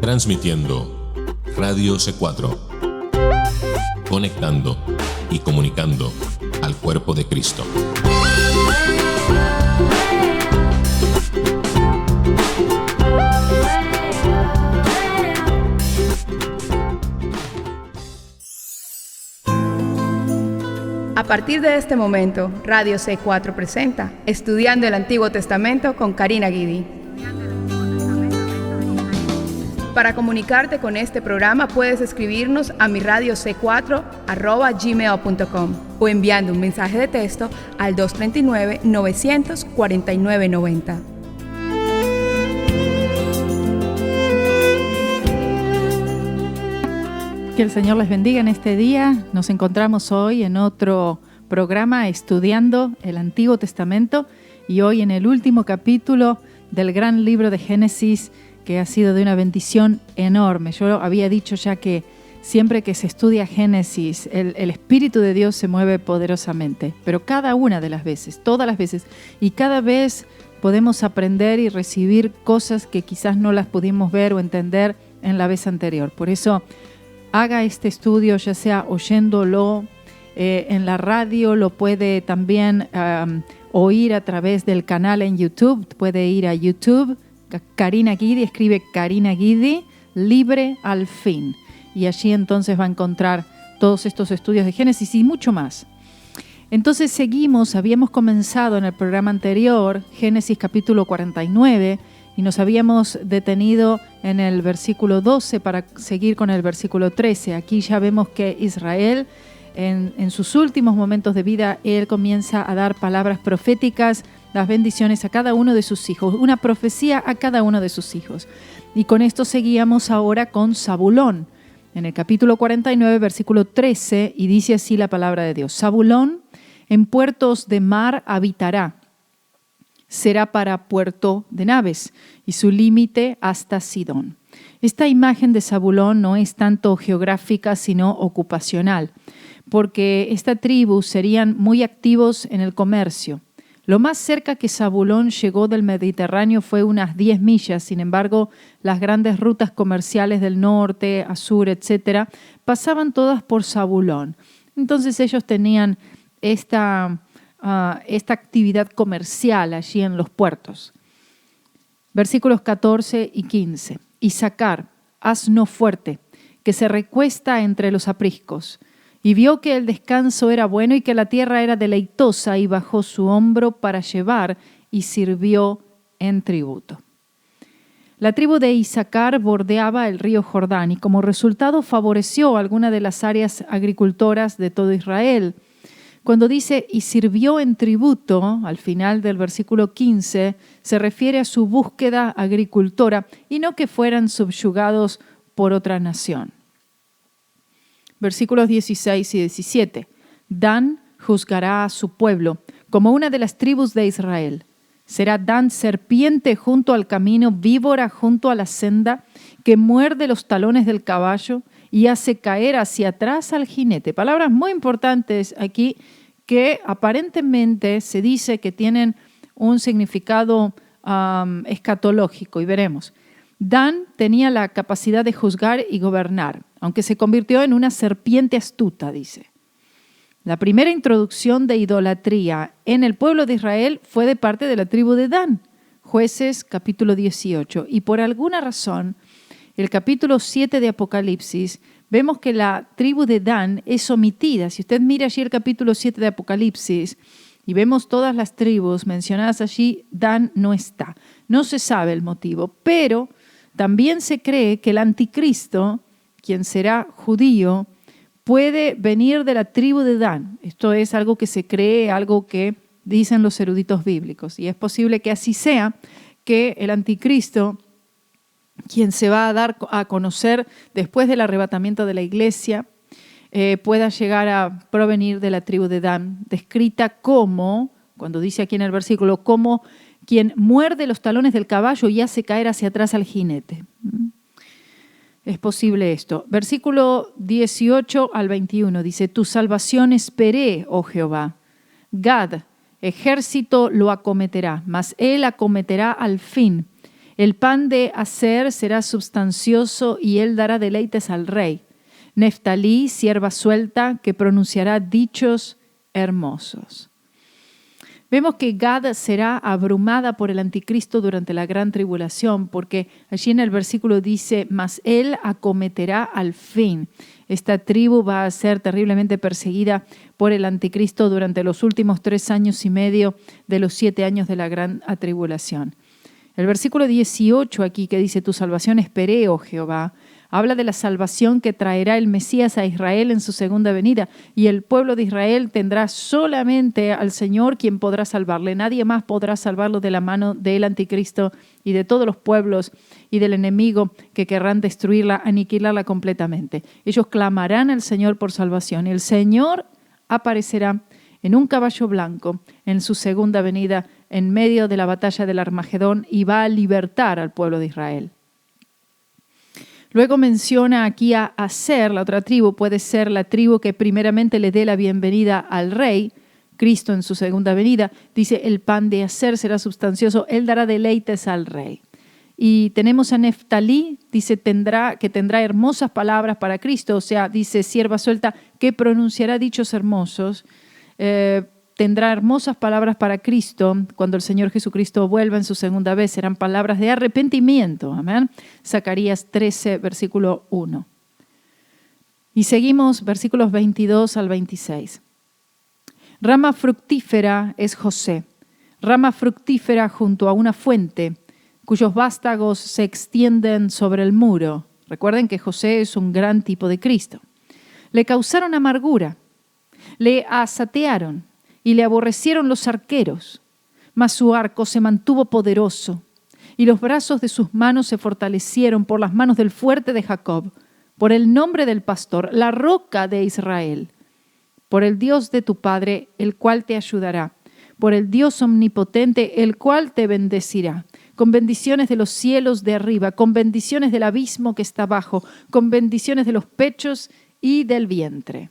Transmitiendo Radio C4, conectando y comunicando al cuerpo de Cristo. A partir de este momento, Radio C4 presenta Estudiando el Antiguo Testamento con Karina Guidi. Para comunicarte con este programa puedes escribirnos a miradiocc4@gmail.com o enviando un mensaje de texto al 239-949-90. Que el Señor les bendiga en este día. Nos encontramos hoy en otro programa estudiando el Antiguo Testamento y hoy en el último capítulo del gran libro de Génesis, que ha sido de una bendición enorme. Yo había dicho ya que siempre que se estudia Génesis, el Espíritu de Dios se mueve poderosamente, pero cada una de las veces, todas las veces, y cada vez podemos aprender y recibir cosas que quizás no las pudimos ver o entender en la vez anterior. Por eso, haga este estudio, ya sea oyéndolo en la radio, lo puede también oír a través del canal en YouTube. Puede ir a YouTube, Karina Guidi, escribe Karina Guidi, Libre al Fin. Y allí entonces va a encontrar todos estos estudios de Génesis y mucho más. Entonces seguimos, habíamos comenzado en el programa anterior, Génesis capítulo 49, y nos habíamos detenido en el versículo 12 para seguir con el versículo 13. Aquí ya vemos que Israel, en sus últimos momentos de vida, él comienza a dar palabras proféticas, las bendiciones a cada uno de sus hijos, una profecía a cada uno de sus hijos. Y con esto seguíamos ahora con Zabulón, en el capítulo 49, versículo 13, y dice así la palabra de Dios. Zabulón en puertos de mar habitará, será para puerto de naves, y su límite hasta Sidón. Esta imagen de Zabulón no es tanto geográfica, sino ocupacional, porque esta tribu serían muy activos en el comercio. Lo más cerca que Zabulón llegó del Mediterráneo fue unas 10 millas, sin embargo, las grandes rutas comerciales del norte, a sur, etcétera, pasaban todas por Zabulón. Entonces ellos tenían esta actividad comercial allí en los puertos. Versículos 14 y 15. Issacar, asno fuerte, que se recuesta entre los apriscos, y vio que el descanso era bueno y que la tierra era deleitosa, y bajó su hombro para llevar y sirvió en tributo. La tribu de Issacar bordeaba el río Jordán y como resultado favoreció alguna de las áreas agricultoras de todo Israel. Cuando dice y sirvió en tributo, al final del versículo 15, se refiere a su búsqueda agricultora y no que fueran subyugados por otra nación. Versículos 16 y 17. Dan juzgará a su pueblo como una de las tribus de Israel. Será Dan serpiente junto al camino, víbora junto a la senda, que muerde los talones del caballo y hace caer hacia atrás al jinete. Palabras muy importantes aquí que aparentemente se dice que tienen un significado escatológico, y veremos. Dan tenía la capacidad de juzgar y gobernar, aunque se convirtió en una serpiente astuta, dice. La primera introducción de idolatría en el pueblo de Israel fue de parte de la tribu de Dan, Jueces capítulo 18. Y por alguna razón, el capítulo 7 de Apocalipsis, vemos que la tribu de Dan es omitida. Si usted mira allí el capítulo 7 de Apocalipsis y vemos todas las tribus mencionadas allí, Dan no está. No se sabe el motivo, pero también se cree que el anticristo, quien será judío, puede venir de la tribu de Dan. Esto es algo que se cree, algo que dicen los eruditos bíblicos. Y es posible que así sea, que el anticristo, quien se va a dar a conocer después del arrebatamiento de la iglesia, pueda llegar a provenir de la tribu de Dan, descrita como, cuando dice aquí en el versículo, como quien muerde los talones del caballo y hace caer hacia atrás al jinete. Es posible esto. Versículo 18 al 21 dice, tu salvación esperé, oh Jehová. Gad, ejército lo acometerá, mas él acometerá al fin. El pan de Aser será substancioso y él dará deleites al rey. Neftalí, sierva suelta, que pronunciará dichos hermosos. Vemos que Gad será abrumada por el anticristo durante la gran tribulación, porque allí en el versículo dice, mas él acometerá al fin. Esta tribu va a ser terriblemente perseguida por el anticristo durante los últimos 3 años y medio de los 7 años de la gran tribulación. El versículo 18 aquí que dice, tu salvación esperé, oh Jehová, habla de la salvación que traerá el Mesías a Israel en su segunda venida. Y el pueblo de Israel tendrá solamente al Señor quien podrá salvarle. Nadie más podrá salvarlo de la mano del anticristo y de todos los pueblos y del enemigo que querrán destruirla, aniquilarla completamente. Ellos clamarán al Señor por salvación y el Señor aparecerá en un caballo blanco en su segunda venida en medio de la batalla del Armagedón y va a libertar al pueblo de Israel. Luego menciona aquí a Aser, la otra tribu, puede ser la tribu que primeramente le dé la bienvenida al rey, Cristo en su segunda venida. Dice, el pan de Aser será substancioso, él dará deleites al rey. Y tenemos a Neftalí, dice, que tendrá hermosas palabras para Cristo, o sea, dice, sierva suelta, que pronunciará dichos hermosos. Tendrá hermosas palabras para Cristo cuando el Señor Jesucristo vuelva en su segunda vez. Serán palabras de arrepentimiento. Amén. Zacarías 13, versículo 1. Y seguimos versículos 22 al 26. Rama fructífera es José, rama fructífera junto a una fuente, cuyos vástagos se extienden sobre el muro. Recuerden que José es un gran tipo de Cristo. Le causaron amargura, le asatearon, y le aborrecieron los arqueros, mas su arco se mantuvo poderoso, y los brazos de sus manos se fortalecieron por las manos del fuerte de Jacob, por el nombre del pastor, la roca de Israel, por el Dios de tu Padre, el cual te ayudará, por el Dios omnipotente, el cual te bendecirá, con bendiciones de los cielos de arriba, con bendiciones del abismo que está abajo, con bendiciones de los pechos y del vientre.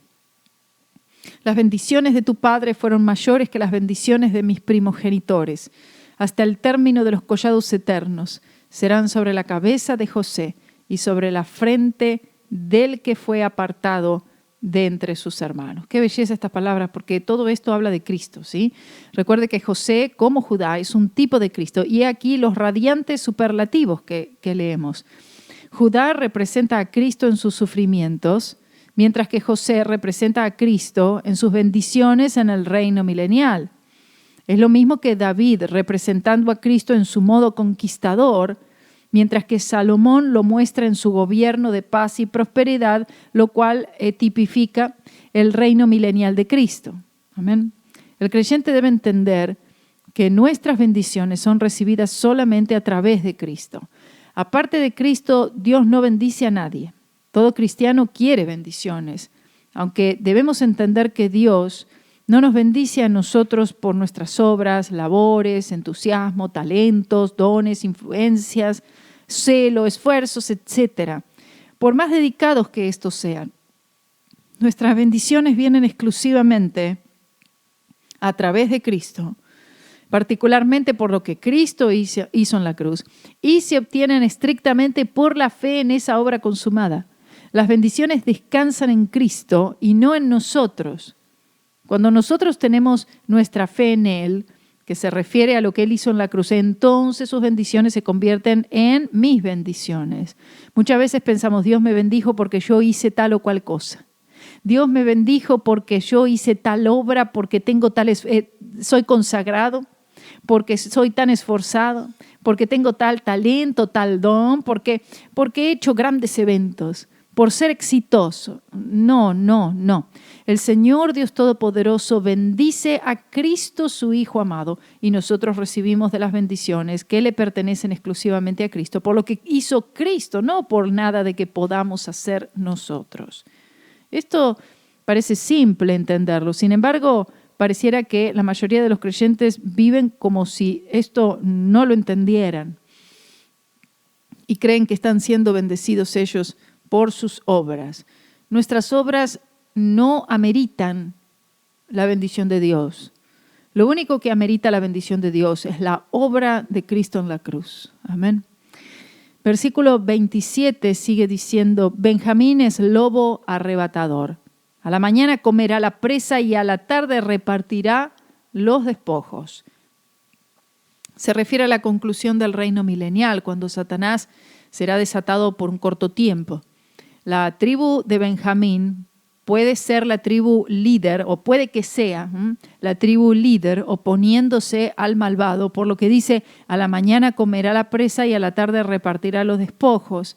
Las bendiciones de tu padre fueron mayores que las bendiciones de mis primogenitores. Hasta el término de los collados eternos serán sobre la cabeza de José y sobre la frente del que fue apartado de entre sus hermanos. Qué belleza estas palabras, porque todo esto habla de Cristo, ¿sí? Recuerde que José, como Judá, es un tipo de Cristo. Y aquí los radiantes superlativos que leemos. Judá representa a Cristo en sus sufrimientos, mientras que José representa a Cristo en sus bendiciones en el reino milenial. Es lo mismo que David representando a Cristo en su modo conquistador, mientras que Salomón lo muestra en su gobierno de paz y prosperidad, lo cual tipifica el reino milenial de Cristo. Amén. El creyente debe entender que nuestras bendiciones son recibidas solamente a través de Cristo. Aparte de Cristo, Dios no bendice a nadie. Todo cristiano quiere bendiciones, aunque debemos entender que Dios no nos bendice a nosotros por nuestras obras, labores, entusiasmo, talentos, dones, influencias, celo, esfuerzos, etc. Por más dedicados que estos sean, nuestras bendiciones vienen exclusivamente a través de Cristo, particularmente por lo que Cristo hizo en la cruz, y se obtienen estrictamente por la fe en esa obra consumada. Las bendiciones descansan en Cristo y no en nosotros. Cuando nosotros tenemos nuestra fe en Él, que se refiere a lo que Él hizo en la cruz, entonces sus bendiciones se convierten en mis bendiciones. Muchas veces pensamos, Dios me bendijo porque yo hice tal o cual cosa. Dios me bendijo porque yo hice tal obra, porque tengo soy consagrado, porque soy tan esforzado, porque tengo tal talento, tal don, porque he hecho grandes eventos. Por ser exitoso. No. El Señor Dios Todopoderoso bendice a Cristo su Hijo amado y nosotros recibimos de las bendiciones que le pertenecen exclusivamente a Cristo por lo que hizo Cristo, no por nada de que podamos hacer nosotros. Esto parece simple entenderlo, sin embargo, pareciera que la mayoría de los creyentes viven como si esto no lo entendieran y creen que están siendo bendecidos ellos por sus obras. Nuestras obras no ameritan la bendición de Dios. Lo único que amerita la bendición de Dios es la obra de Cristo en la cruz. Amén. Versículo 27 sigue diciendo, Benjamín es lobo arrebatador. A la mañana comerá la presa y a la tarde repartirá los despojos. Se refiere a la conclusión del reino milenial, cuando Satanás será desatado por un corto tiempo. La tribu de Benjamín puede ser la tribu líder, o puede que sea la tribu líder oponiéndose al malvado, por lo que dice, a la mañana comerá la presa y a la tarde repartirá los despojos.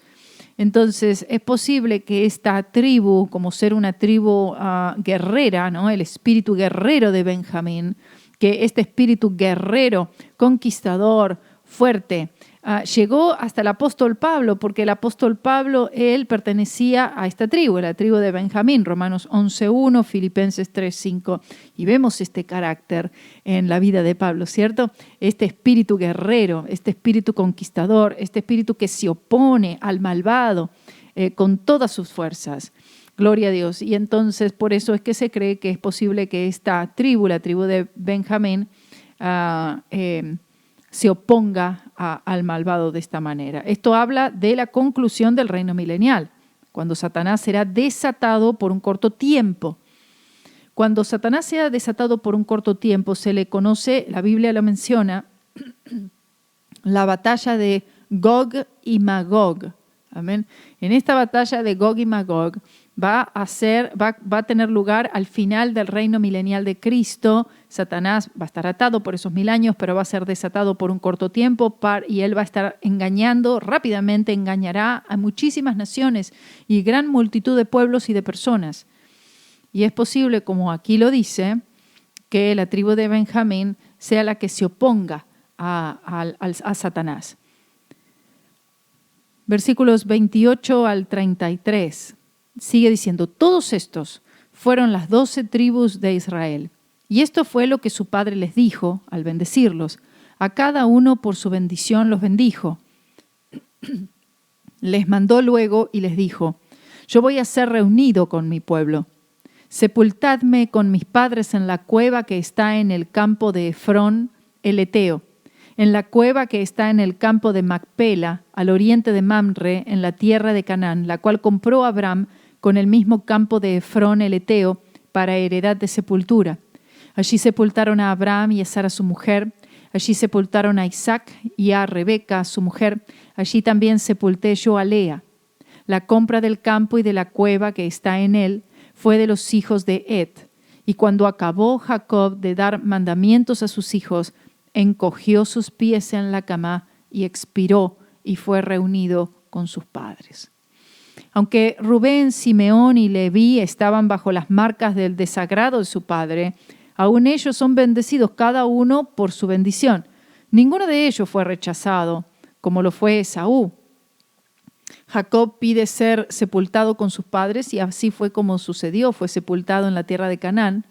Entonces, es posible que esta tribu, como ser una tribu guerrera, ¿no? El espíritu guerrero de Benjamín, que este espíritu guerrero, conquistador, fuerte, llegó hasta el apóstol Pablo, porque el apóstol Pablo, él pertenecía a esta tribu, la tribu de Benjamín, Romanos 11.1, Filipenses 3.5, y vemos este carácter en la vida de Pablo, ¿cierto? Este espíritu guerrero, este espíritu conquistador, este espíritu que se opone al malvado con todas sus fuerzas. Gloria a Dios. Y entonces por eso es que se cree que es posible que esta tribu, la tribu de Benjamín, se oponga al malvado de esta manera. Esto habla de la conclusión del reino milenial, cuando Satanás será desatado por un corto tiempo. Cuando Satanás sea desatado por un corto tiempo, se le conoce, la Biblia lo menciona, la batalla de Gog y Magog. Amén. En esta batalla de Gog y Magog va a tener lugar al final del reino milenial de Cristo. Satanás va a estar atado por esos 1000 años, pero va a ser desatado por un corto tiempo y él va a estar engañando, rápidamente engañará a muchísimas naciones y gran multitud de pueblos y de personas. Y es posible, como aquí lo dice, que la tribu de Benjamín sea la que se oponga a Satanás. Versículos 28 al 33. Sigue diciendo, todos estos fueron las 12 tribus de Israel. Y esto fue lo que su padre les dijo al bendecirlos. A cada uno por su bendición los bendijo. Les mandó luego y les dijo, yo voy a ser reunido con mi pueblo. Sepultadme con mis padres en la cueva que está en el campo de Efrón, el Eteo, en la cueva que está en el campo de Macpela, al oriente de Mamre, en la tierra de Canaán, la cual compró Abraham con el mismo campo de Efrón el Eteo para heredad de sepultura. Allí sepultaron a Abraham y a Sara su mujer, allí sepultaron a Isaac y a Rebeca su mujer, allí también sepulté yo a Lea. La compra del campo y de la cueva que está en él fue de los hijos de Ed. Y cuando acabó Jacob de dar mandamientos a sus hijos, encogió sus pies en la cama y expiró y fue reunido con sus padres. Aunque Rubén, Simeón y Leví estaban bajo las marcas del desagrado de su padre, aún ellos son bendecidos cada uno por su bendición. Ninguno de ellos fue rechazado, como lo fue Esaú. Jacob pide ser sepultado con sus padres y así fue como sucedió, fue sepultado en la tierra de Canaán.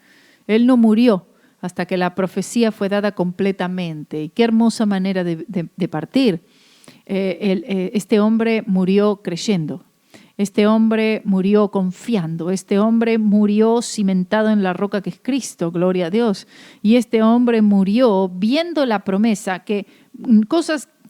Él no murió hasta que la profecía fue dada completamente. Y qué hermosa manera de partir. Este hombre murió creyendo. Este hombre murió confiando. Este hombre murió cimentado en la roca que es Cristo, gloria a Dios. Y este hombre murió viendo la promesa que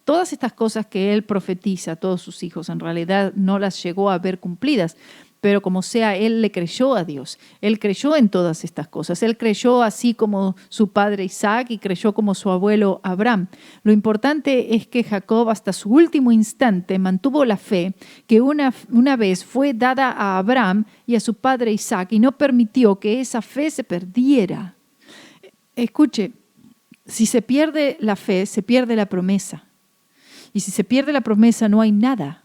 todas estas cosas que él profetiza a todos sus hijos, en realidad no las llegó a ver cumplidas. Pero como sea, él le creyó a Dios. Él creyó en todas estas cosas. Él creyó así como su padre Isaac y creyó como su abuelo Abraham. Lo importante es que Jacob hasta su último instante mantuvo la fe que una vez fue dada a Abraham y a su padre Isaac y no permitió que esa fe se perdiera. Escuche, si se pierde la fe, se pierde la promesa. Y si se pierde la promesa, no hay nada.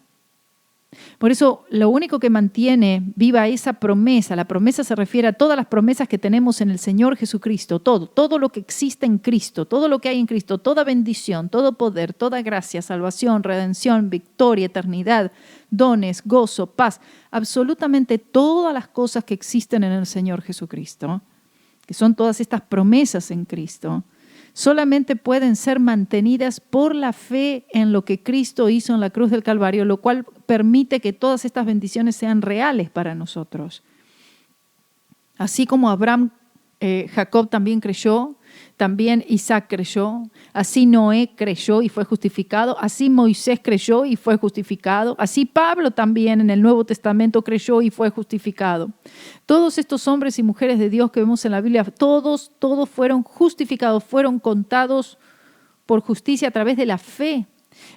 Por eso, lo único que mantiene viva esa promesa, la promesa se refiere a todas las promesas que tenemos en el Señor Jesucristo, todo lo que existe en Cristo, todo lo que hay en Cristo, toda bendición, todo poder, toda gracia, salvación, redención, victoria, eternidad, dones, gozo, paz, absolutamente todas las cosas que existen en el Señor Jesucristo, que son todas estas promesas en Cristo, solamente pueden ser mantenidas por la fe en lo que Cristo hizo en la cruz del Calvario, lo cual permite que todas estas bendiciones sean reales para nosotros. Así como Jacob también creyó, también Isaac creyó, así Noé creyó y fue justificado, así Moisés creyó y fue justificado, así Pablo también en el Nuevo Testamento creyó y fue justificado. Todos estos hombres y mujeres de Dios que vemos en la Biblia, todos fueron justificados, fueron contados por justicia a través de la fe.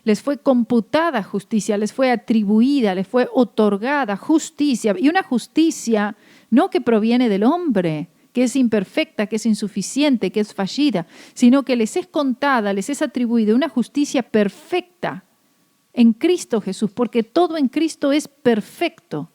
Les fue computada justicia, les fue atribuida, les fue otorgada justicia. Y una justicia no que proviene del hombre, que es imperfecta, que es insuficiente, que es fallida, sino que les es contada, les es atribuida una justicia perfecta en Cristo Jesús, porque todo en Cristo es perfecto.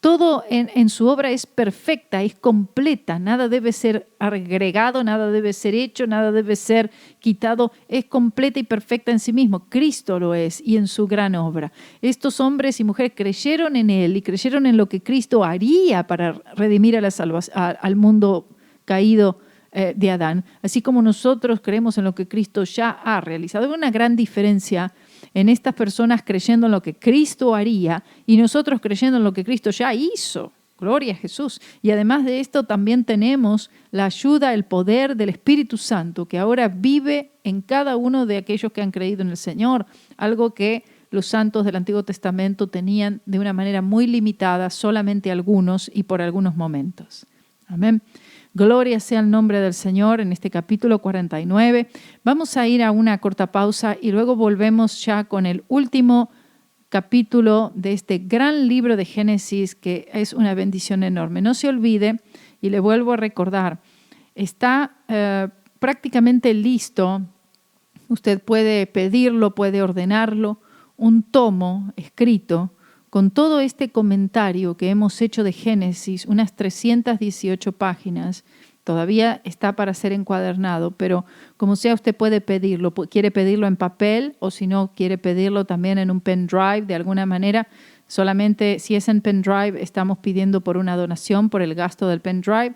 Todo en su obra es perfecta, es completa, nada debe ser agregado, nada debe ser hecho, nada debe ser quitado, es completa y perfecta en sí mismo. Cristo lo es y en su gran obra. Estos hombres y mujeres creyeron en Él y creyeron en lo que Cristo haría para redimir al mundo caído de Adán, así como nosotros creemos en lo que Cristo ya ha realizado. Hay una gran diferencia en estas personas creyendo en lo que Cristo haría y nosotros creyendo en lo que Cristo ya hizo. Gloria a Jesús. Y además de esto también tenemos la ayuda, el poder del Espíritu Santo que ahora vive en cada uno de aquellos que han creído en el Señor, algo que los santos del Antiguo Testamento tenían de una manera muy limitada, solamente algunos y por algunos momentos. Amén. Gloria sea el nombre del Señor en este capítulo 49. Vamos a ir a una corta pausa y luego volvemos ya con el último capítulo de este gran libro de Génesis, que es una bendición enorme. No se olvide, y le vuelvo a recordar, está prácticamente listo. Usted puede pedirlo, puede ordenarlo, un tomo escrito con todo este comentario que hemos hecho de Génesis, unas 318 páginas, todavía está para ser encuadernado, pero como sea usted puede pedirlo, quiere pedirlo en papel o si no quiere pedirlo también en un pendrive de alguna manera. Solamente si es en pendrive estamos pidiendo por una donación por el gasto del pendrive,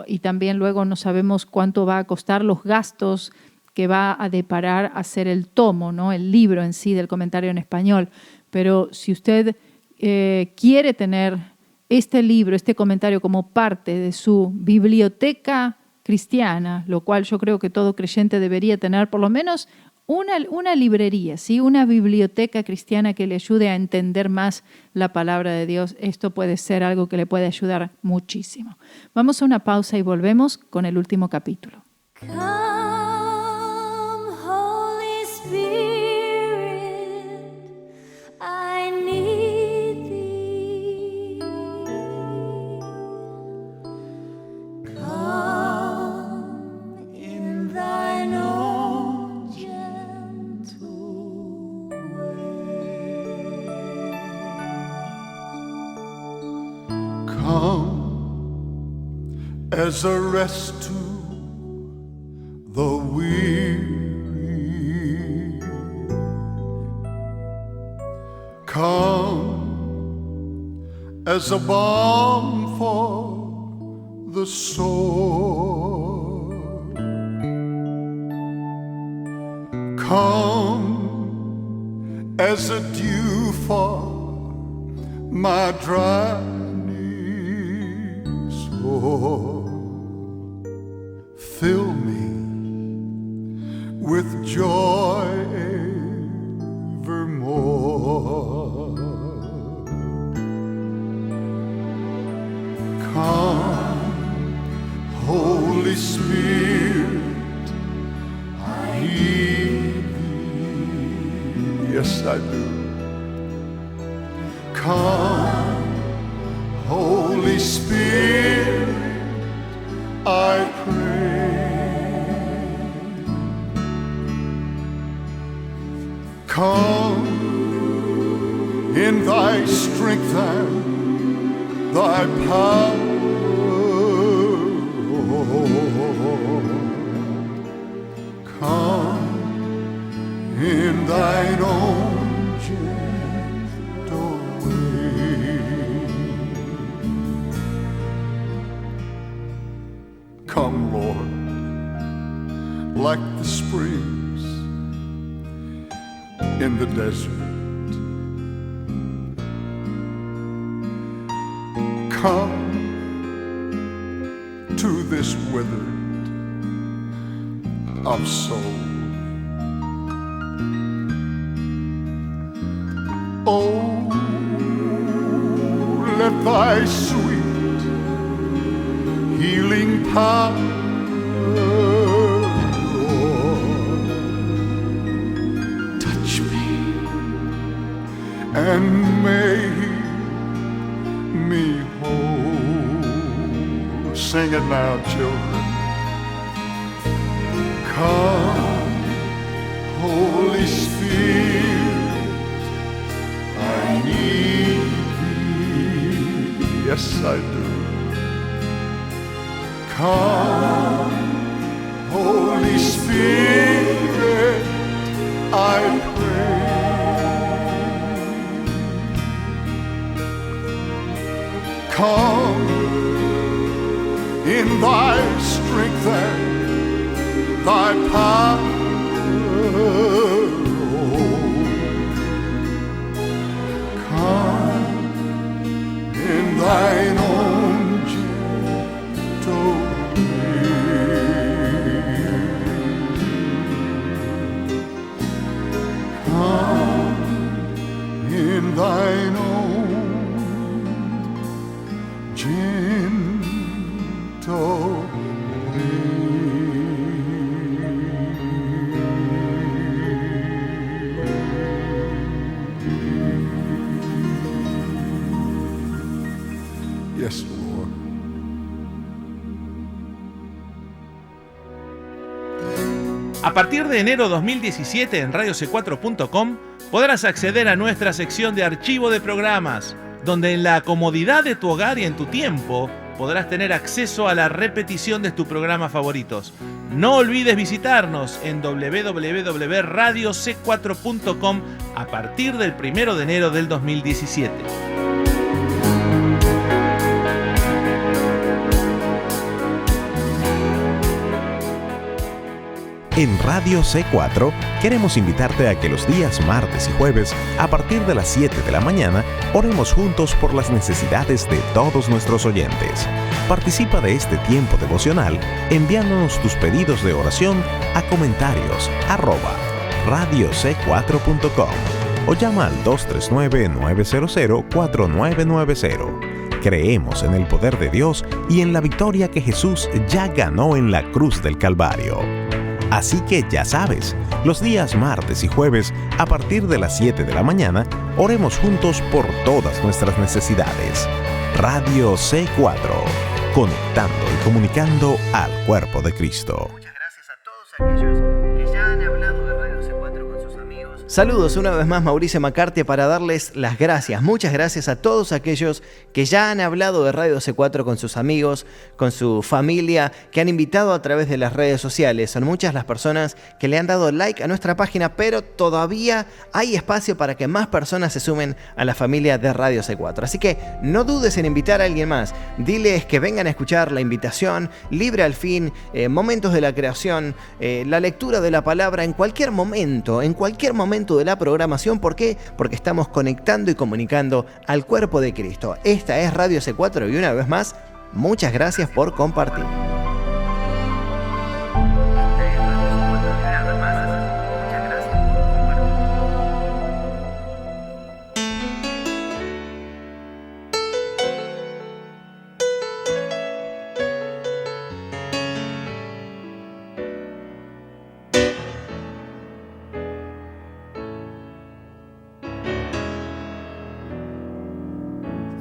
y también luego no sabemos cuánto va a costar los gastos que va a deparar hacer el tomo, ¿no? El libro en sí del comentario en español. Pero si usted quiere tener este libro, este comentario como parte de su biblioteca cristiana, lo cual yo creo que todo creyente debería tener por lo menos una librería, ¿sí? Una biblioteca cristiana que le ayude a entender más la palabra de Dios, esto puede ser algo que le puede ayudar muchísimo. Vamos a una pausa y volvemos con el último capítulo. As a rest to the weary, come as a balm for the soul, come as a dew for my dry soul. Fill me with joy evermore. Come, Holy Spirit, I need thee. Yes, I do. Come, Holy Spirit, I pray. Come in thy strength and thy power. Come in thine own gentle way. Come, Lord, like the springs in the desert. Come to this withered of soul. Oh, let thy sweet healing power, Lord, touch me and make me whole. Sing it now, children. Come, Holy Spirit, I need thee. Yes, I do. Come, Holy Spirit, I pray. Come in thy strength and thy power, come in thine own gentle way. Come in thine own gentle Yes, Lord. A partir de enero 2017 en radioc4.com podrás acceder a nuestra sección de archivo de programas, donde en la comodidad de tu hogar y en tu tiempo podrás tener acceso a la repetición de tus programas favoritos. No olvides visitarnos en www.radioc4.com a partir del 1 de enero del 2017. En Radio C4 queremos invitarte a que los días martes y jueves, a partir de las 7 de la mañana, oremos juntos por las necesidades de todos nuestros oyentes. Participa de este tiempo devocional enviándonos tus pedidos de oración a comentarios @radioc4.com o llama al 239-900-4990. Creemos en el poder de Dios y en la victoria que Jesús ya ganó en la cruz del Calvario. Así que ya sabes, los días martes y jueves, a partir de las 7 de la mañana, oremos juntos por todas nuestras necesidades. Radio C4, conectando y comunicando al cuerpo de Cristo. Muchas gracias a todos aquellos que ya han hablado de Radio C4 con sus amigos. Saludos una vez más, Mauricio Macarte, para darles las gracias. Muchas gracias a todos aquellos que ya han hablado de Radio C4 con sus amigos, con su familia, que han invitado a través de las redes sociales. Son muchas las personas que le han dado like a nuestra página, pero todavía hay espacio para que más personas se sumen a la familia de Radio C4. Así que no dudes en invitar a alguien más. Diles que vengan a escuchar la invitación, Libre al Fin, Momentos de la Creación, la lectura de la palabra en cualquier momento de la programación. ¿Por qué? Porque estamos conectando y comunicando al cuerpo de Cristo. Esta es Radio C4 y una vez más, muchas gracias por compartir.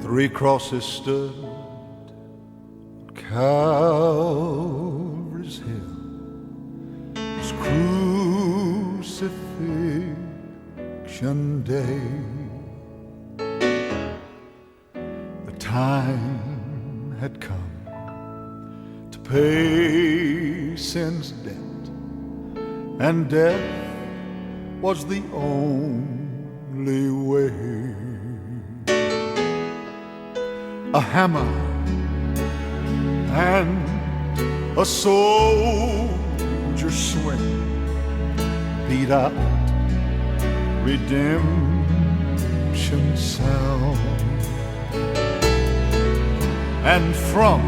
Three crosses stood on Calvary's hill. It was crucifixion day. The time had come to pay sin's debt, and death was the only way. A hammer and a soldier's swing beat out redemption's sound, and from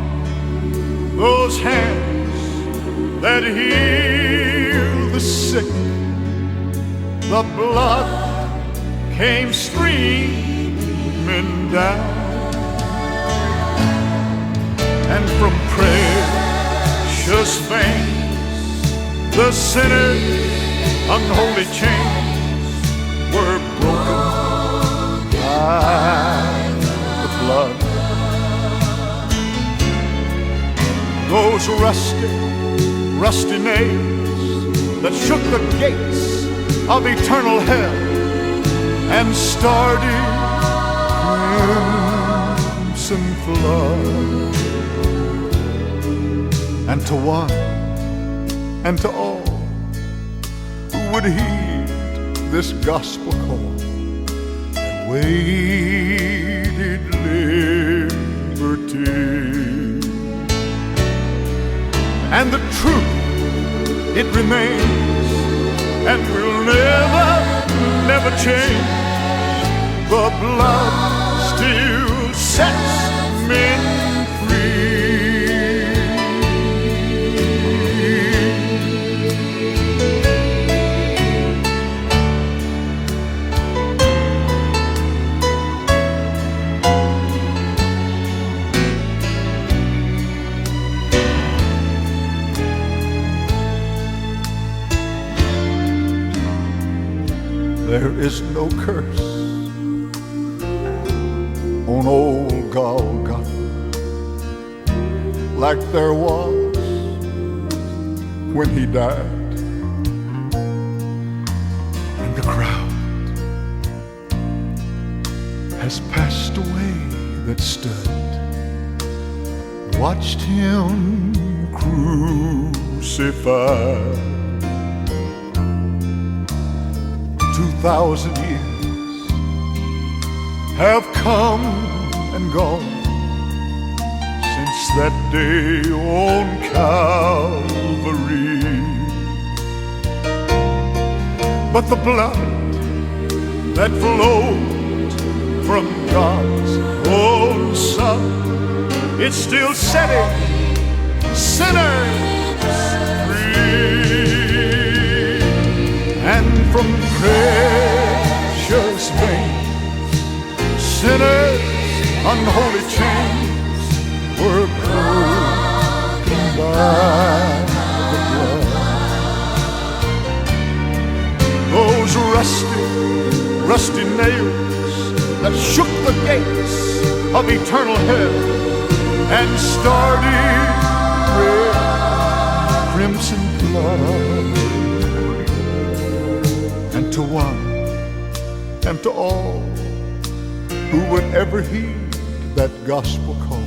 those hands that healed the sick, the blood came streaming down, and from precious veins the sinner's unholy chains were broken by the blood. Those rusty nails that shook the gates of eternal hell and started crimson flood. And to one and to all who would heed this gospel call and waited liberty. And the truth, it remains and will never change. The blood still sets men There is no curse on old Golgotha like there was when he died. And the crowd has passed away that stood, watched him crucified. 2,000 years have come and gone since that day on Calvary. But the blood that flowed from God's own Son, it's still setting sinners free. And from precious veins, sinners' unholy chains were broken by the blood. Those rusty nails that shook the gates of eternal hell and started red crimson blood. And to one and to all who would ever heed that gospel call,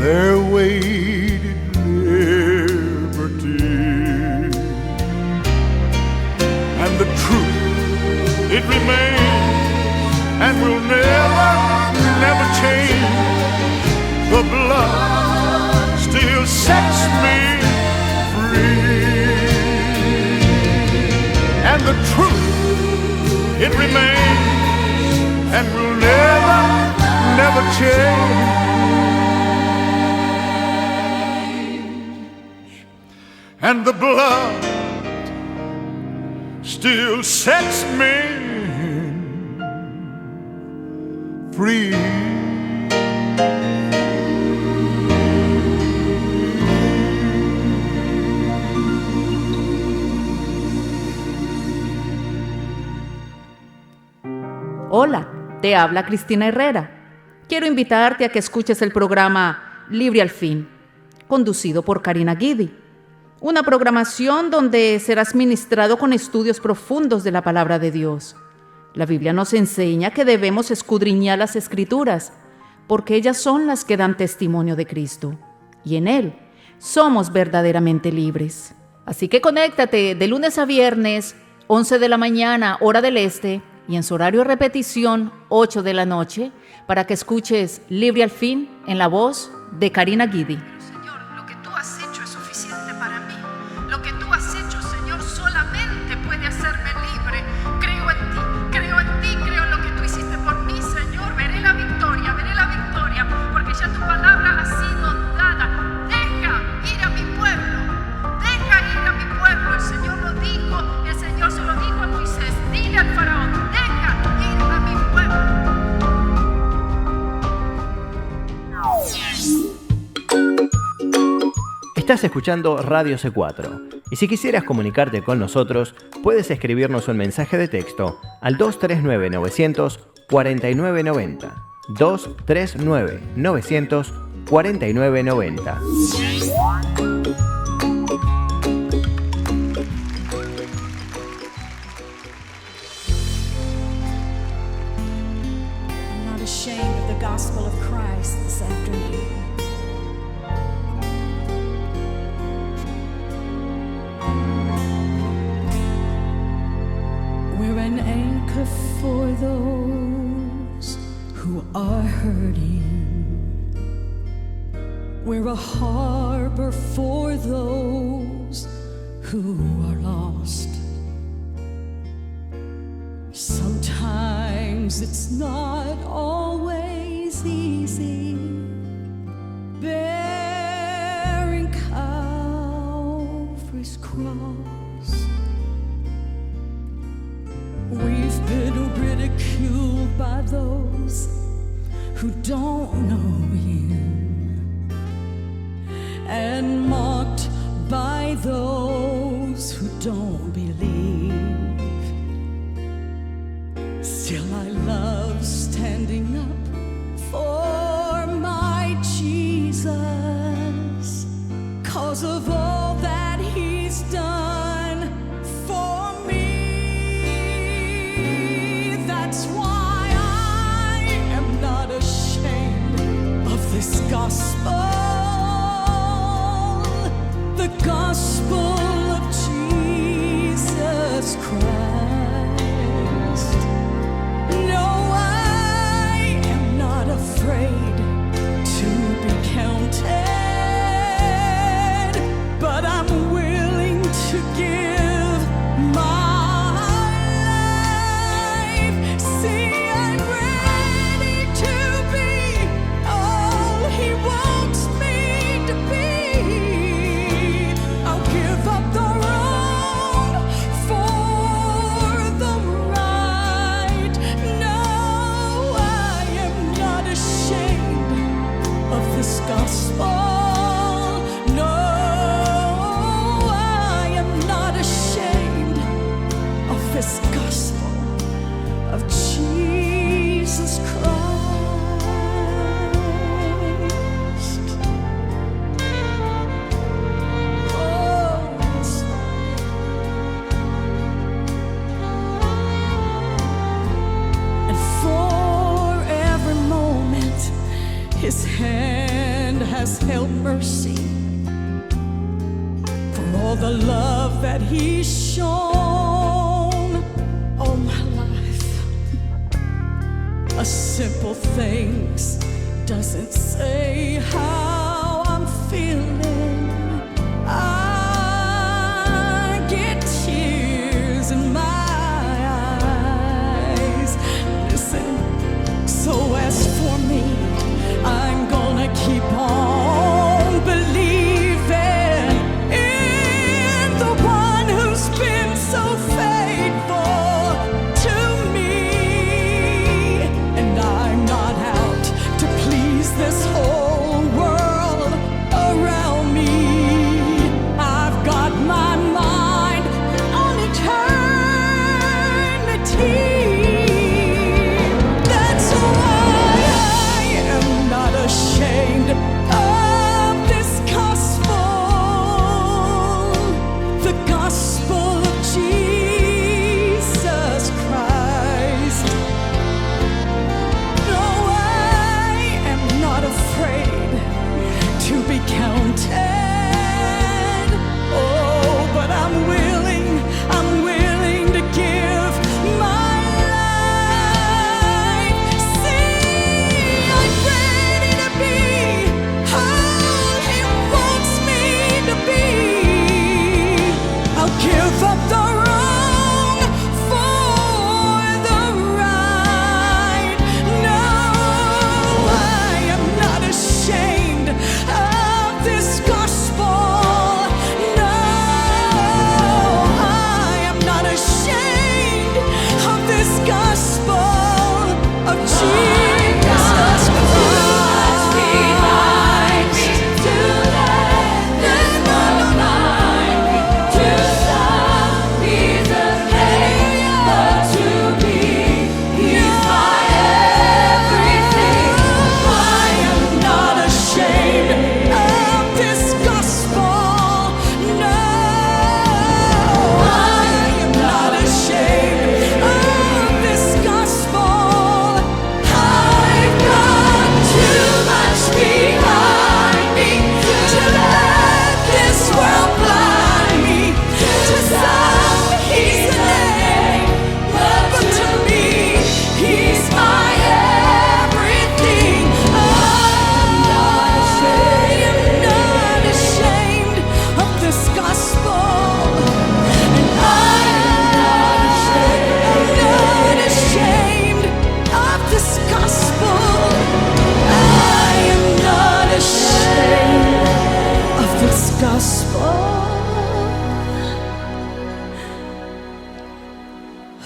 there waited liberty. And the truth, it remains and will never change. The blood still sets me free. And the truth, it remains and will never change. And the blood still sets me free. Hola, te habla Cristina Herrera. Quiero invitarte a que escuches el programa Libre al Fin, conducido por Karina Guidi. Una programación donde serás ministrado con estudios profundos de la palabra de Dios. La Biblia nos enseña que debemos escudriñar las Escrituras, porque ellas son las que dan testimonio de Cristo. Y en Él somos verdaderamente libres. Así que conéctate de lunes a viernes, 11 de la mañana, hora del este, y en su horario de repetición, 8 de la noche, para que escuches Libre al Fin en la voz de Karina Guidi. Señor, lo que tú has hecho es suficiente para mí. Lo que tú has hecho, Señor, solamente puede hacerme libre. Creo en ti, creo en lo que tú hiciste por mí, Señor. Veré la victoria, porque ya tu palabra ha sido dada. Deja ir a mi pueblo, el Señor Estás escuchando Radio C4 y si quisieras comunicarte con nosotros, puedes escribirnos un mensaje de texto al 239-900 4990. 239-900 4990. I'm not ashamed of the gospel of Christ this afternoon. We're an anchor for those who are hurting. We're a harbor for those who are lost. Sometimes it's not always easy bearing Calvary's cross. We've been ridiculed by those who don't know you, and mocked by those who don't believe. Still I love standing up for my Jesus, 'cause of all that he's done for me. That's why I am not ashamed of this gospel. The gospel of Jesus Christ. No, I am not afraid to be counted, but I'm willing to give my life. See, I'm ready to be all he wants me to be. Give up the wrong for the right. No, I am not ashamed of this gospel. No, I am not ashamed of this gospel of Jesus Christ. His hand has held mercy for all the love that he's shown all my life. A simple things doesn't say how I'm feeling. I get tears in my eyes. Listen, so as for me, I'm gonna keep on believing in the one who's been so faithful to me. And I'm not out to please this whole world around me.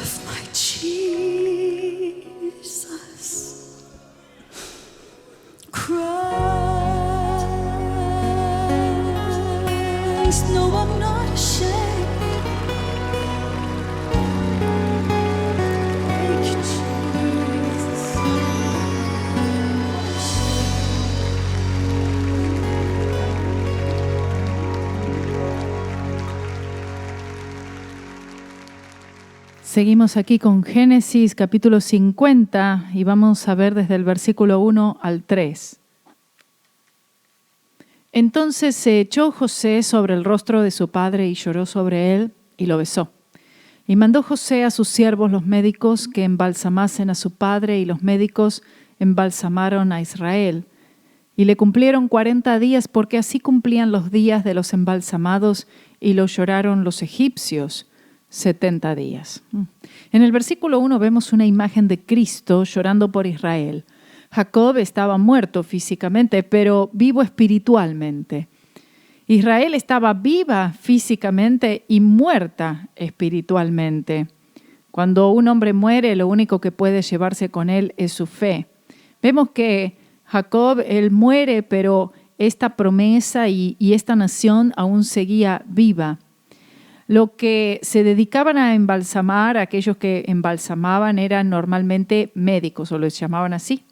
of my Jesus. Christ, no, I'm not ashamed. Thank you, Jesus. Seguimos aquí con Génesis capítulo 50 y vamos a ver desde el versículo 1 al 3. Entonces se echó José sobre el rostro de su padre y lloró sobre él y lo besó. Y mandó José a sus siervos los médicos que embalsamasen a su padre, y los médicos embalsamaron a Israel. Y le cumplieron 40 días, porque así cumplían los días de los embalsamados, y lo lloraron los egipcios 70 días. En el versículo 1 vemos una imagen de Cristo llorando por Israel. Jacob estaba muerto físicamente, pero vivo espiritualmente. Israel estaba viva físicamente y muerta espiritualmente. Cuando un hombre muere, lo único que puede llevarse con él es su fe. Vemos que Jacob, él muere, pero esta promesa y esta nación aún seguía viva. Lo que se dedicaban a embalsamar, aquellos que embalsamaban, eran normalmente médicos, o los llamaban así.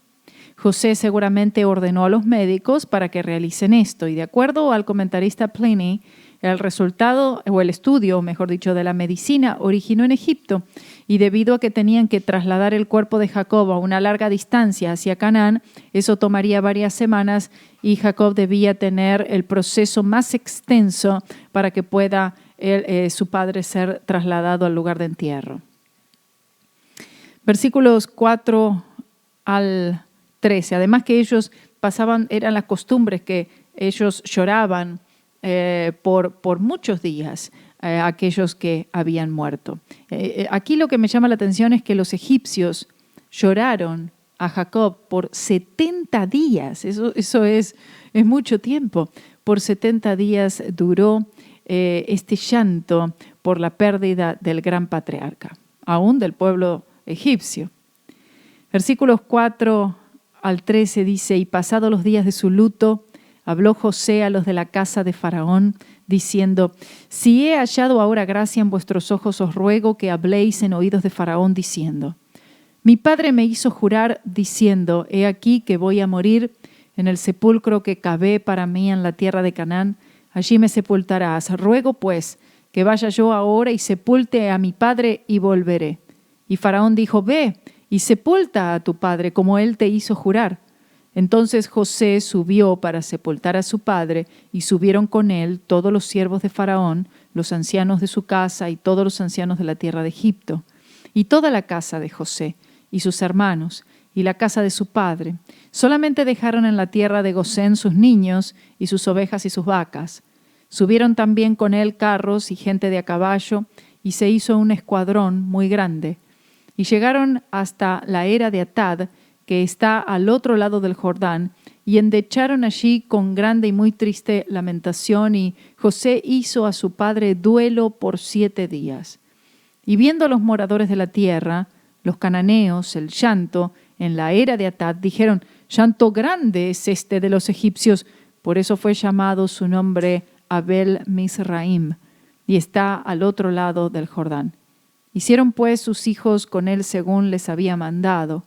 José seguramente ordenó a los médicos para que realicen esto, y de acuerdo al comentarista Pliny, el resultado, o el estudio, mejor dicho, de la medicina originó en Egipto, y debido a que tenían que trasladar el cuerpo de Jacob a una larga distancia hacia Canaán, eso tomaría varias semanas, y Jacob debía tener el proceso más extenso para que pueda su padre ser trasladado al lugar de entierro. Versículos 4 al 13. Además que ellos eran las costumbres que ellos lloraban por muchos días aquellos que habían muerto. Aquí lo que me llama la atención es que los egipcios lloraron a Jacob por 70 días. Eso es mucho tiempo. Por 70 días duró este llanto por la pérdida del gran patriarca, aún del pueblo egipcio. Versículos 4 al 13 dice: y pasados los días de su luto, habló José a los de la casa de Faraón, diciendo: si he hallado ahora gracia en vuestros ojos, os ruego que habléis en oídos de Faraón, diciendo: mi padre me hizo jurar, diciendo: he aquí que voy a morir en el sepulcro que cavé para mí en la tierra de Canaán, allí me sepultarás. Ruego pues que vaya yo ahora y sepulte a mi padre y volveré. Y Faraón dijo: ve y sepulta a tu padre como él te hizo jurar. Entonces José subió para sepultar a su padre, y subieron con él todos los siervos de Faraón, los ancianos de su casa y todos los ancianos de la tierra de Egipto, y toda la casa de José y sus hermanos, y la casa de su padre. Solamente dejaron en la tierra de Gosén sus niños y sus ovejas y sus vacas. Subieron también con él carros y gente de a caballo, y se hizo un escuadrón muy grande. Y llegaron hasta la era de Atad, que está al otro lado del Jordán, y endecharon allí con grande y muy triste lamentación, y José hizo a su padre duelo por 7 días. Y viendo los moradores de la tierra, los cananeos, el llanto en la era de Atad, dijeron: llanto grande es este de los egipcios. Por eso fue llamado su nombre Abel Mizraim, y está al otro lado del Jordán. Hicieron pues sus hijos con él según les había mandado,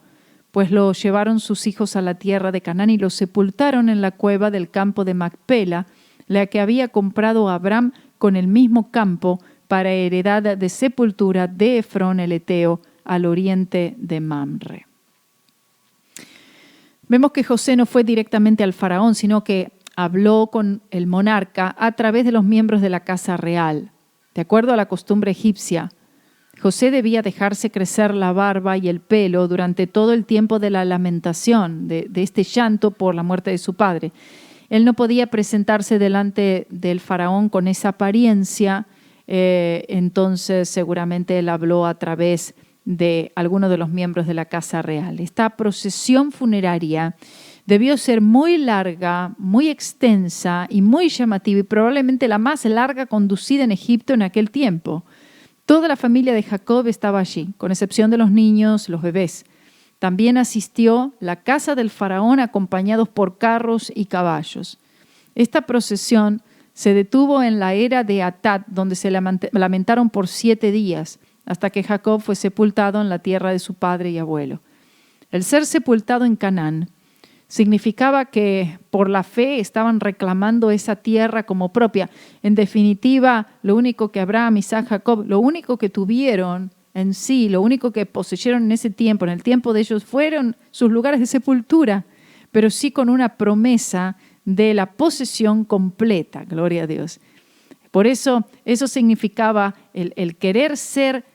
pues lo llevaron sus hijos a la tierra de Canaán y lo sepultaron en la cueva del campo de Macpela, la que había comprado Abraham con el mismo campo para heredad de sepultura de Efrón el Eteo, al oriente de Mamre. Vemos que José no fue directamente al faraón, sino que habló con el monarca a través de los miembros de la casa real. De acuerdo a la costumbre egipcia, José debía dejarse crecer la barba y el pelo durante todo el tiempo de la lamentación, de este llanto por la muerte de su padre. Él no podía presentarse delante del faraón con esa apariencia, entonces seguramente él habló a través de alguno de los miembros de la casa real. Esta procesión funeraria debió ser muy larga, muy extensa y muy llamativa, y probablemente la más larga conducida en Egipto en aquel tiempo. Toda la familia de Jacob estaba allí, con excepción de los niños, los bebés. También asistió la casa del faraón acompañados por carros y caballos. Esta procesión se detuvo en la era de Atad, donde se lamentaron por 7 días, hasta que Jacob fue sepultado en la tierra de su padre y abuelo. El ser sepultado en Canaán significaba que por la fe estaban reclamando esa tierra como propia. En definitiva, lo único que Abraham, Isaac, Jacob, lo único que tuvieron en sí, lo único que poseyeron en ese tiempo, en el tiempo de ellos, fueron sus lugares de sepultura, pero sí con una promesa de la posesión completa, gloria a Dios. Por eso significaba el querer ser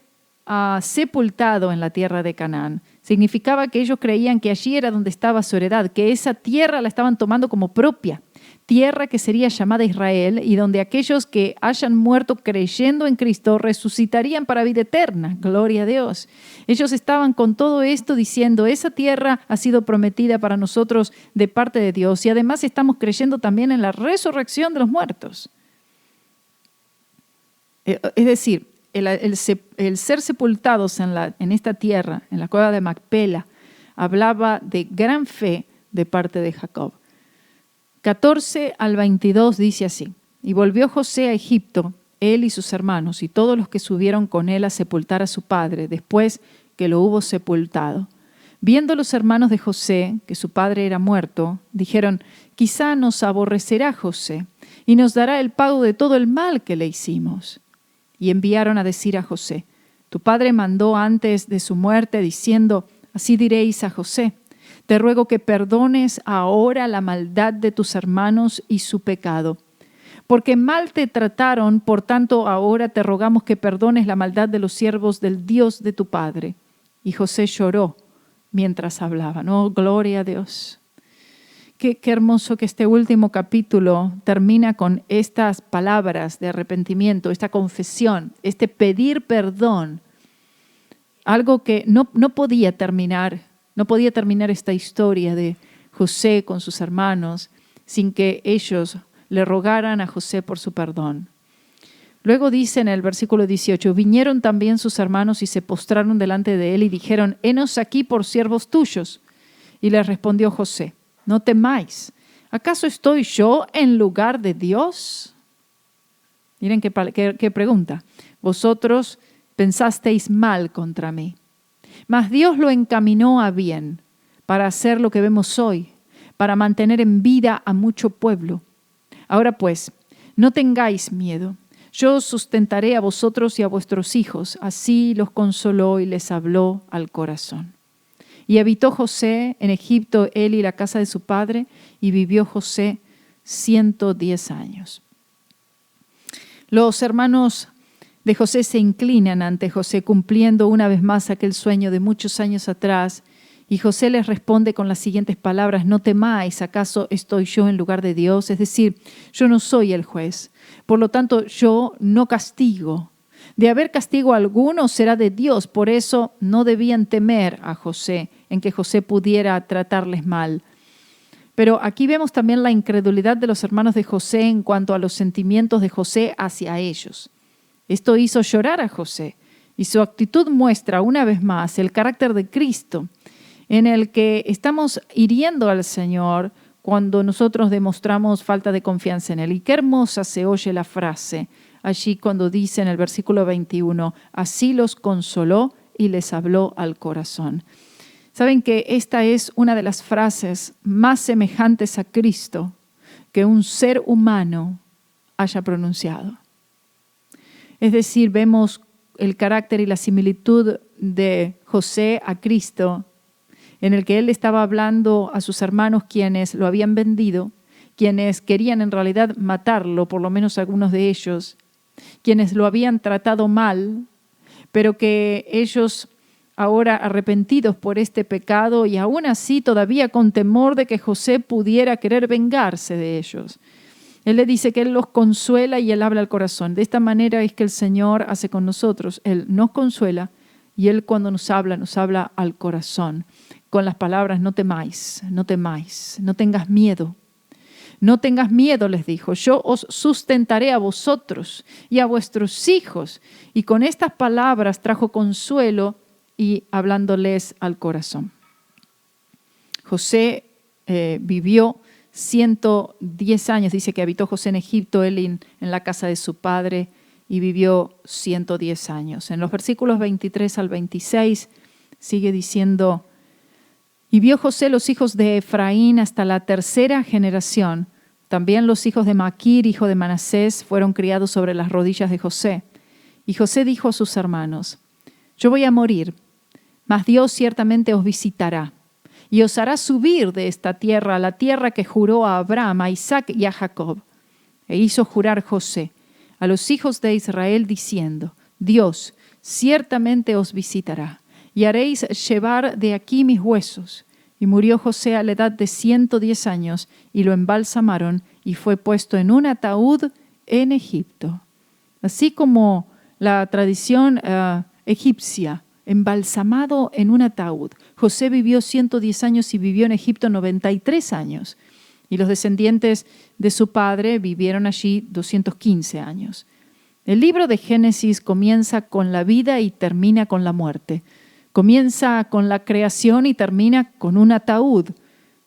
sepultado en la tierra de Canaán. Significaba que ellos creían que allí era donde estaba su heredad, que esa tierra la estaban tomando como propia, tierra que sería llamada Israel y donde aquellos que hayan muerto creyendo en Cristo resucitarían para vida eterna. Gloria a Dios. Ellos estaban con todo esto diciendo, esa tierra ha sido prometida para nosotros de parte de Dios y además estamos creyendo también en la resurrección de los muertos. Es decir, el ser sepultados en esta tierra, en la cueva de Macpela, hablaba de gran fe de parte de Jacob. 14 al 22 dice así: Y volvió José a Egipto, él y sus hermanos, y todos los que subieron con él a sepultar a su padre, después que lo hubo sepultado. Viendo los hermanos de José que su padre era muerto, dijeron: Quizá nos aborrecerá José, y nos dará el pago de todo el mal que le hicimos. Y enviaron a decir a José: Tu padre mandó antes de su muerte, diciendo: Así diréis a José: Te ruego que perdones ahora la maldad de tus hermanos y su pecado. Porque mal te trataron, por tanto ahora te rogamos que perdones la maldad de los siervos del Dios de tu padre. Y José lloró mientras hablaban. Oh, gloria a Dios. Qué hermoso que este último capítulo termina con estas palabras de arrepentimiento, esta confesión, este pedir perdón. Algo que no podía terminar esta historia de José con sus hermanos sin que ellos le rogaran a José por su perdón. Luego dice en el versículo 18, vinieron también sus hermanos y se postraron delante de él y dijeron: Henos aquí por siervos tuyos. Y les respondió José: No temáis, ¿acaso estoy yo en lugar de Dios? Miren qué pregunta. Vosotros pensasteis mal contra mí, mas Dios lo encaminó a bien para hacer lo que vemos hoy, para mantener en vida a mucho pueblo. Ahora pues, no tengáis miedo. Yo os sustentaré a vosotros y a vuestros hijos. Así los consoló y les habló al corazón. Y habitó José en Egipto, él y la casa de su padre, y vivió José 110 años. Los hermanos de José se inclinan ante José, cumpliendo una vez más aquel sueño de muchos años atrás. Y José les responde con las siguientes palabras: No temáis, ¿acaso estoy yo en lugar de Dios? Es decir, yo no soy el juez, por lo tanto yo no castigo. De haber castigo alguno será de Dios, por eso no debían temer a José, en que José pudiera tratarles mal. Pero aquí vemos también la incredulidad de los hermanos de José en cuanto a los sentimientos de José hacia ellos. Esto hizo llorar a José, y su actitud muestra una vez más el carácter de Cristo, en el que estamos hiriendo al Señor cuando nosotros demostramos falta de confianza en Él. Y qué hermosa se oye la frase allí cuando dice en el versículo 21, así los consoló y les habló al corazón. Saben que esta es una de las frases más semejantes a Cristo que un ser humano haya pronunciado. Es decir, vemos el carácter y la similitud de José a Cristo, en el que él estaba hablando a sus hermanos quienes lo habían vendido, quienes querían en realidad matarlo, por lo menos algunos de ellos, quienes lo habían tratado mal, pero que ellos ahora arrepentidos por este pecado y aún así todavía con temor de que José pudiera querer vengarse de ellos. Él le dice que Él los consuela y Él habla al corazón. De esta manera es que el Señor hace con nosotros. Él nos consuela y Él cuando nos habla al corazón. Con las palabras: no temáis, no temáis, no tengas miedo. No tengas miedo, les dijo, yo os sustentaré a vosotros y a vuestros hijos. Y con estas palabras trajo consuelo y hablándoles al corazón. José vivió 110 años, dice que habitó José en Egipto, él en la casa de su padre, y vivió 110 años. En los versículos 23 al 26 sigue diciendo: y vio José los hijos de Efraín hasta la tercera generación. También los hijos de Maquir, hijo de Manasés, fueron criados sobre las rodillas de José. Y José dijo a sus hermanos: yo voy a morir, mas Dios ciertamente os visitará y os hará subir de esta tierra a la tierra que juró a Abraham, a Isaac y a Jacob. E hizo jurar José a los hijos de Israel diciendo: Dios ciertamente os visitará y haréis llevar de aquí mis huesos. Y murió José a la edad de 110 años y lo embalsamaron y fue puesto en un ataúd en Egipto. Así como la tradición egipcia, embalsamado en un ataúd. José vivió 110 años y vivió en Egipto 93 años. Y los descendientes de su padre vivieron allí 215 años. El libro de Génesis comienza con la vida y termina con la muerte. Comienza con la creación y termina con un ataúd.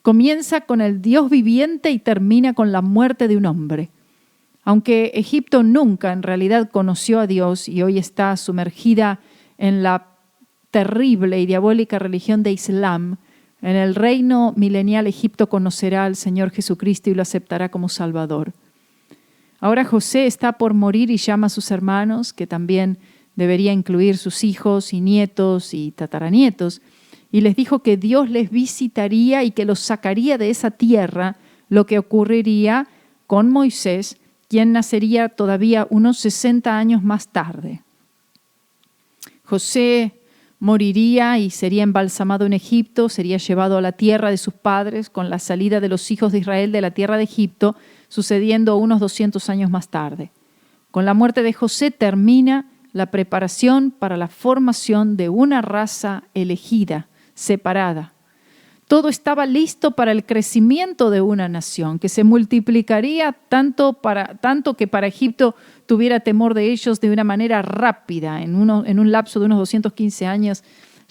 Comienza con el Dios viviente y termina con la muerte de un hombre. Aunque Egipto nunca en realidad conoció a Dios y hoy está sumergida en la terrible y diabólica religión de Islam, en el reino milenial Egipto conocerá al Señor Jesucristo y lo aceptará como Salvador. Ahora José está por morir y llama a sus hermanos, que también debería incluir sus hijos y nietos y tataranietos, y les dijo que Dios les visitaría y que los sacaría de esa tierra, lo que ocurriría con Moisés, quien nacería todavía unos 60 años más tarde. José moriría y sería embalsamado en Egipto, sería llevado a la tierra de sus padres con la salida de los hijos de Israel de la tierra de Egipto, sucediendo unos 200 años más tarde. Con la muerte de José termina la preparación para la formación de una raza elegida, separada. Todo estaba listo para el crecimiento de una nación que se multiplicaría tanto que para Egipto tuviera temor de ellos de una manera rápida. En un lapso de unos 215 años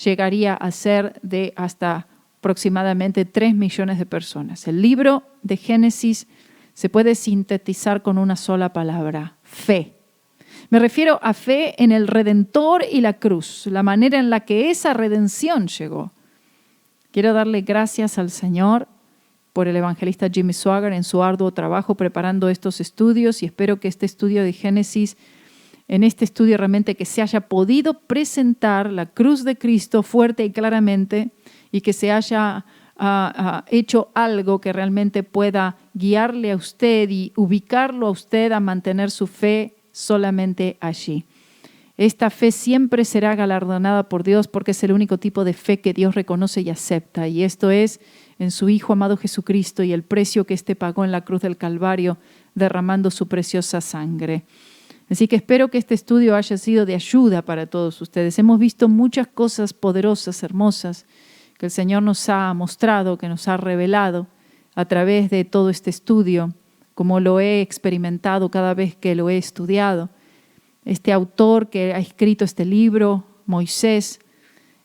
llegaría a ser de hasta aproximadamente 3 millones de personas. El libro de Génesis se puede sintetizar con una sola palabra: fe. Me refiero a fe en el Redentor y la cruz, la manera en la que esa redención llegó. Quiero darle gracias al Señor por el evangelista Jimmy Swaggart en su arduo trabajo preparando estos estudios, y espero que este estudio de Génesis, en este estudio realmente que se haya podido presentar la cruz de Cristo fuerte y claramente, y que se haya hecho algo que realmente pueda guiarle a usted y ubicarlo a usted a mantener su fe solamente allí. Esta fe siempre será galardonada por Dios porque es el único tipo de fe que Dios reconoce y acepta, y esto es en su Hijo amado Jesucristo y el precio que éste pagó en la cruz del Calvario derramando su preciosa sangre. Así que espero que este estudio haya sido de ayuda para todos ustedes. Hemos visto muchas cosas poderosas, hermosas, que el Señor nos ha mostrado, que nos ha revelado a través de todo este estudio, como lo he experimentado cada vez que lo he estudiado. Este autor que ha escrito este libro, Moisés,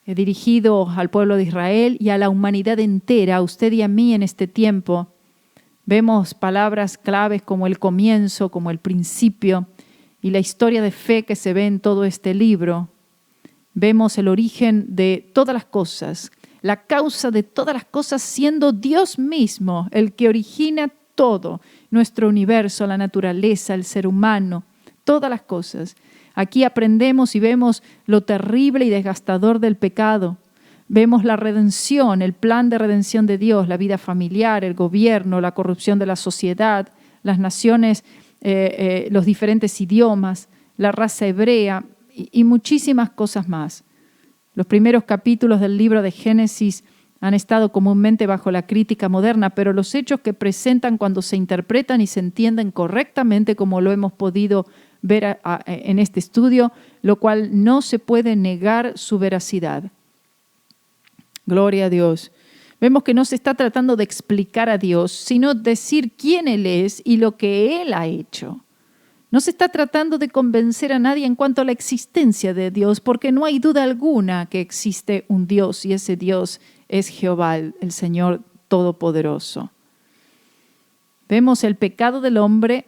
dirigido al pueblo de Israel y a la humanidad entera, a usted y a mí en este tiempo, vemos palabras claves como el comienzo, como el principio, y la historia de fe que se ve en todo este libro. Vemos el origen de todas las cosas, la causa de todas las cosas siendo Dios mismo, el que origina todo, nuestro universo, la naturaleza, el ser humano, todas las cosas. Aquí aprendemos y vemos lo terrible y desgastador del pecado. Vemos la redención, el plan de redención de Dios, la vida familiar, el gobierno, la corrupción de la sociedad, las naciones, los diferentes idiomas, la raza hebrea y muchísimas cosas más. Los primeros capítulos del libro de Génesis han estado comúnmente bajo la crítica moderna, pero los hechos que presentan cuando se interpretan y se entienden correctamente, como lo hemos podido ver en este estudio, lo cual no se puede negar su veracidad. Gloria a Dios. Vemos que no se está tratando de explicar a Dios, sino decir quién Él es y lo que Él ha hecho. No se está tratando de convencer a nadie en cuanto a la existencia de Dios, porque no hay duda alguna que existe un Dios y ese Dios es Jehová, el Señor Todopoderoso. Vemos el pecado del hombre,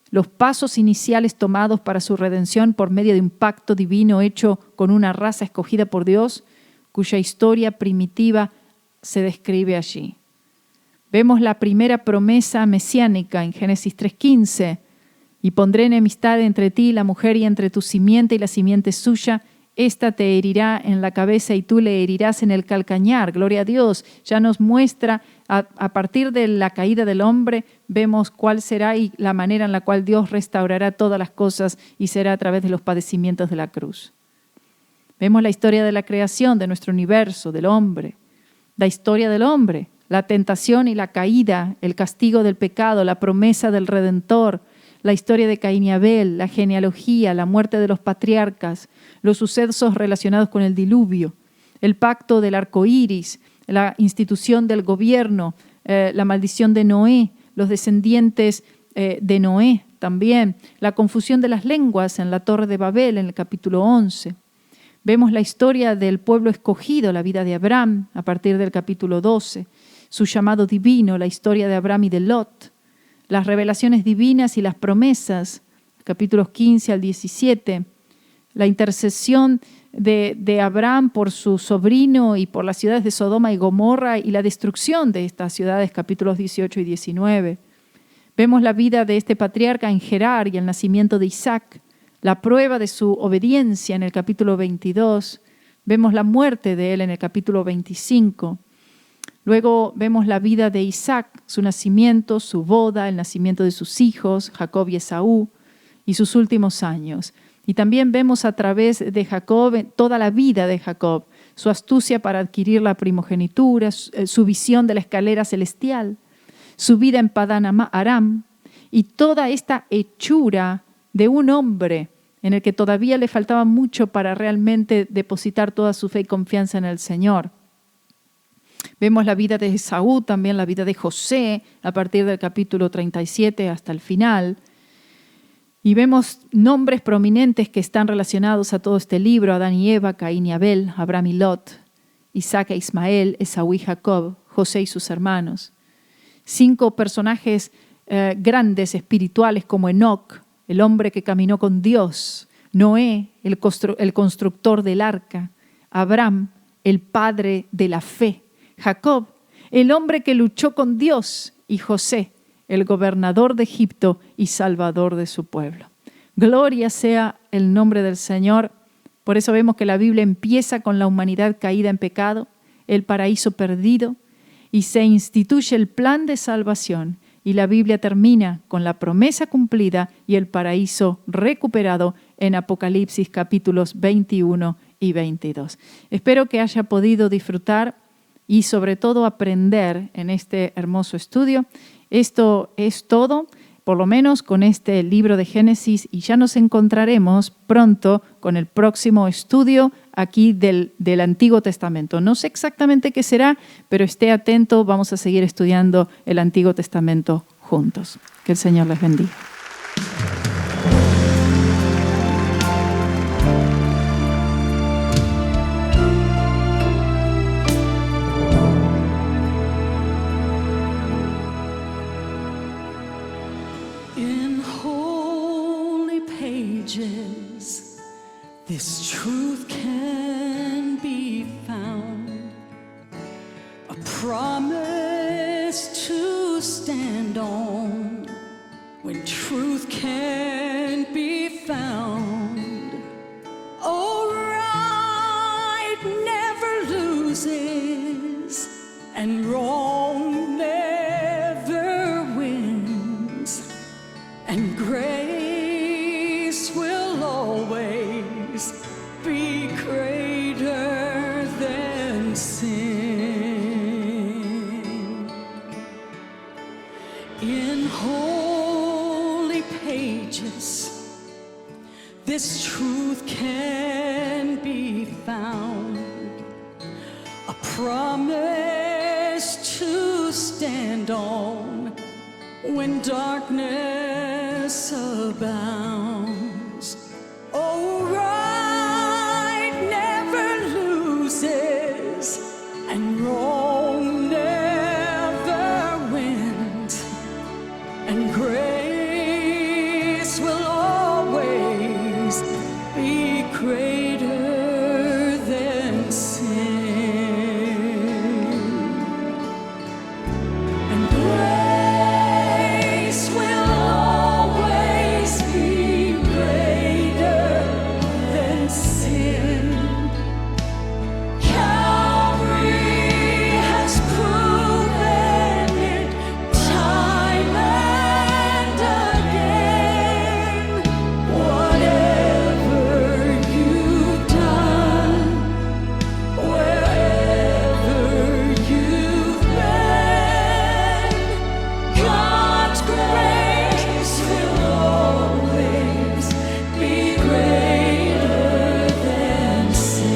los pasos iniciales tomados para su redención por medio de un pacto divino hecho con una raza escogida por Dios, cuya historia primitiva se describe allí. Vemos la primera promesa mesiánica en Génesis 3:15, y pondré enemistad entre ti y la mujer y entre tu simiente y la simiente suya, ésta te herirá en la cabeza y tú le herirás en el calcañar. Gloria a Dios, ya nos muestra a partir de la caída del hombre, vemos cuál será y la manera en la cual Dios restaurará todas las cosas y será a través de los padecimientos de la cruz. Vemos la historia de la creación, de nuestro universo, del hombre, la historia del hombre, la tentación y la caída, el castigo del pecado, la promesa del Redentor, la historia de Caín y Abel, la genealogía, la muerte de los patriarcas, los sucesos relacionados con el diluvio, el pacto del arco iris, la institución del gobierno, la maldición de Noé, los descendientes de Noé también, la confusión de las lenguas en la Torre de Babel en el capítulo 11. Vemos la historia del pueblo escogido, la vida de Abraham a partir del capítulo 12, su llamado divino, la historia de Abraham y de Lot, las revelaciones divinas y las promesas, capítulos 15 al 17, la intercesión de Abraham por su sobrino y por las ciudades de Sodoma y Gomorra y la destrucción de estas ciudades, capítulos 18 y 19. Vemos la vida de este patriarca en Gerar y el nacimiento de Isaac, la prueba de su obediencia en el capítulo 22. Vemos la muerte de él en el capítulo 25. Luego vemos la vida de Isaac, su nacimiento, su boda, el nacimiento de sus hijos, Jacob y Esaú, y sus últimos años. Y también vemos a través de Jacob, toda la vida de Jacob, su astucia para adquirir la primogenitura, su visión de la escalera celestial, su vida en Padán Aram, y toda esta hechura de un hombre en el que todavía le faltaba mucho para realmente depositar toda su fe y confianza en el Señor. Vemos la vida de Esaú, también la vida de José, a partir del capítulo 37 hasta el final. Y vemos nombres prominentes que están relacionados a todo este libro: Adán y Eva, Caín y Abel, Abraham y Lot, Isaac e Ismael, Esaú y Jacob, José y sus hermanos. 5 personajes grandes espirituales como Enoc, el hombre que caminó con Dios, Noé, el constructor del arca, Abraham, el padre de la fe, Jacob, el hombre que luchó con Dios, y José, el gobernador de Egipto y salvador de su pueblo. Gloria sea el nombre del Señor. Por eso vemos que la Biblia empieza con la humanidad caída en pecado, el paraíso perdido, y se instituye el plan de salvación. Y la Biblia termina con la promesa cumplida y el paraíso recuperado en Apocalipsis capítulos 21 y 22. Espero que haya podido disfrutar y sobre todo aprender en este hermoso estudio. Esto es todo, por lo menos con este libro de Génesis, y ya nos encontraremos pronto con el próximo estudio aquí del Antiguo Testamento. No sé exactamente qué será, pero esté atento, vamos a seguir estudiando el Antiguo Testamento juntos. Que el Señor les bendiga. In holy pages, this truth can be found, a promise to stand on when truth can be found. Oh, right never loses and wrong never wins, and grace will always be greater than sin. In holy pages, this truth can be found, a promise to stand on when darkness abounds. Oh, right never loses and wrong never wins, and grace will always be greater than sin, and grace will always be greater than sin. Calvary has proven it time and again. Whatever you've done, wherever you've been, God's grace will always be greater than sin.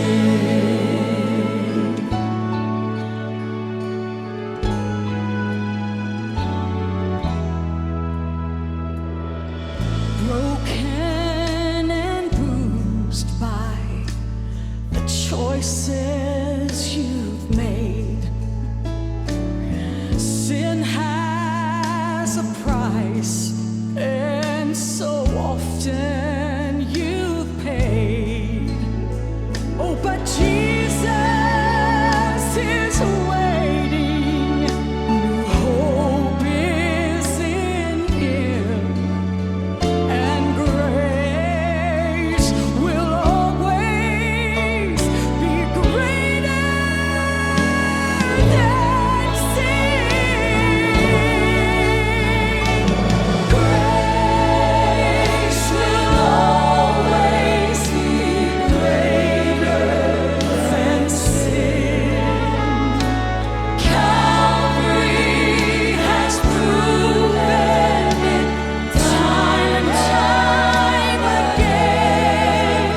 Broken and bruised by the choices you've made, sin has a price, and so often you've paid. Oh, but Jesus is waiting. New hope is in Him, and grace will always be greater than sin. Grace will always be greater than sin. Calvary has proven it time and time again.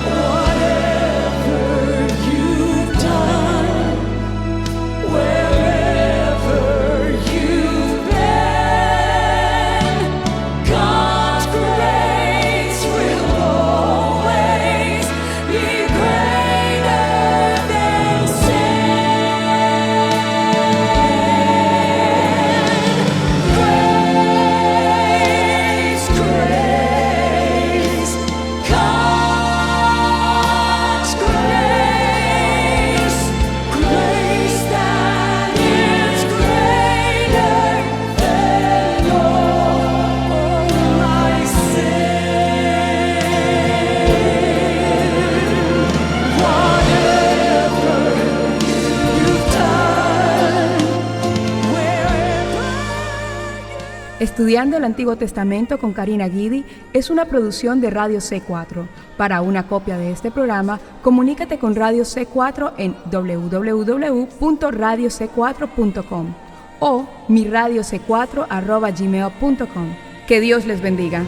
Whatever you've done, wherever you've been, God's grace will always be greater than sin. Grace, grace, God's grace, grace that is greater than all my sin. Whatever you've done, wherever Estudiando el Antiguo Testamento con Karina Guidi es una producción de Radio C4. Para una copia de este programa, comunícate con Radio C4 en www.radioc4.com o miradiocc4@gmail.com. Que Dios les bendiga.